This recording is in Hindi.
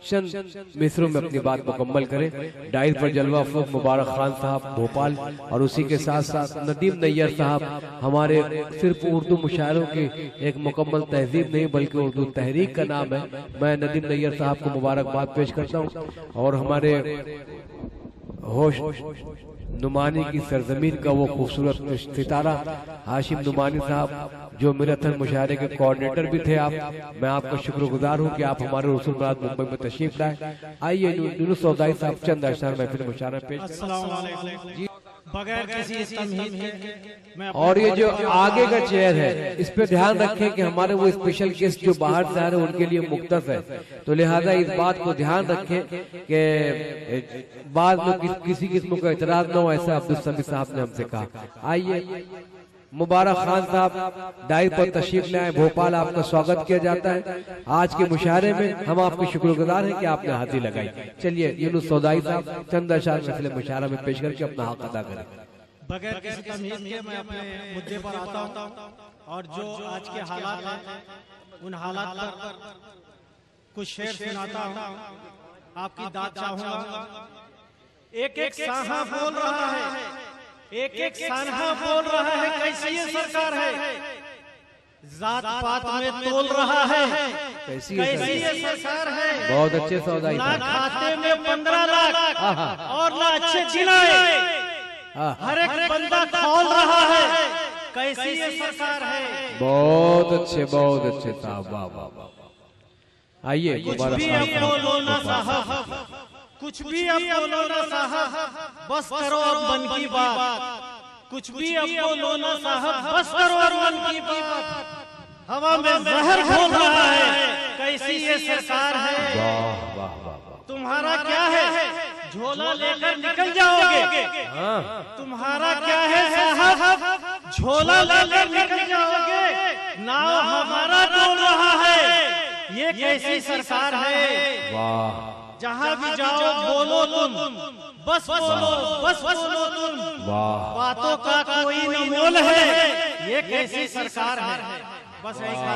चंद मिसरों में अपनी बात मुकम्मल करें। डायल पर जलवा फूक मुबारक खान साहब भोपाल, और उसी के साथ साथ नदीम नैयर साहब, हमारे सिर्फ उर्दू मुशायरों की एक मुकम्मल तहजीब नहीं बल्कि उर्दू तहरीक का नाम है। मैं नदीम नैयर साहब को मुबारकबाद पेश करता हूँ। और हमारे होश नुमानी की सरजमीन का वो खूबसूरत सितारा हाशिम नुमानी साहब, जो मैराथन मुशायरे के कोऑर्डिनेटर भी थे आप, मैं आपका शुक्रगुजार हूँ कि आप हमारे रसूल मुराद मुंबई में तशरीफ लाए। आइए यूनुस सौदाई साहब चंद अशआर महफिल मुशायरा पेश जी। बगैर किसी तमहीद के और ये जो आगे का चेयर है इस पे ध्यान रखें कि हमारे वो स्पेशल गेस्ट जो बाहर से आ रहे हैं उनके लिए मुख्तस है, तो लिहाजा इस बात को ध्यान रखें कि बाद में किसी किस्म का इतराज न हो, ऐसा अब्दुल समी साहब ने हमसे कहा। आइए मुबारक खान साहब डायल पर तशरीफ लाए, भोपाल आपका स्वागत किया जाता है। आज के मुशायरे में हम आपके शुक्रगुजार हैं कि आपने हाथी लगाई। चलिए यूनुस सौदाई साहब चंद अशआर महफिल मुशायरा में पेश करके अपना हक अदा करें। बगैर किसी तमहीद के मैं अपने मुद्दे पर आता हूँ और जो आज के हालात हैं उन हालात पर कुछ शेर सुनाता हूँ, आपकी दाद चाहूंगा। एक एक साहा बोल रहा है, एक एक सानहा बोल रहा है, कैसी ये सरकार है, जात पात में तोल रहा है, कैसी ये सरकार है। बहुत अच्छे सौदाई, ना खाते में 15 लाख और ना अच्छे जिलाए, हर एक बंदा खोल रहा है, कैसी ये सरकार है। बहुत अच्छे साहब, वाह वाह वाह। आइए कुछ भी अब बोलो ना साहब, कुछ भी अब बोलो ना साहब, बस करो अब मन की बात, कुछ भी अब बोलो ना साहब, बस करो अब मन की बात। हवा में जहर घोल रहा है, कैसी ये सरकार है। वाह वाह वाह। तुम्हारा क्या है, झोला लेकर निकल जाओगे। तुम्हारा क्या है साहब, झोला लेकर निकल जाओगे। नाव हमारा डोल रहा है, ये कैसी सरकार है। वाह। जहाँ भी जाओ बोलो तुम, बस बोलो तुम। वाह। बातों का कोई न मोल है, ये कैसी सरकार है। बस ऐसा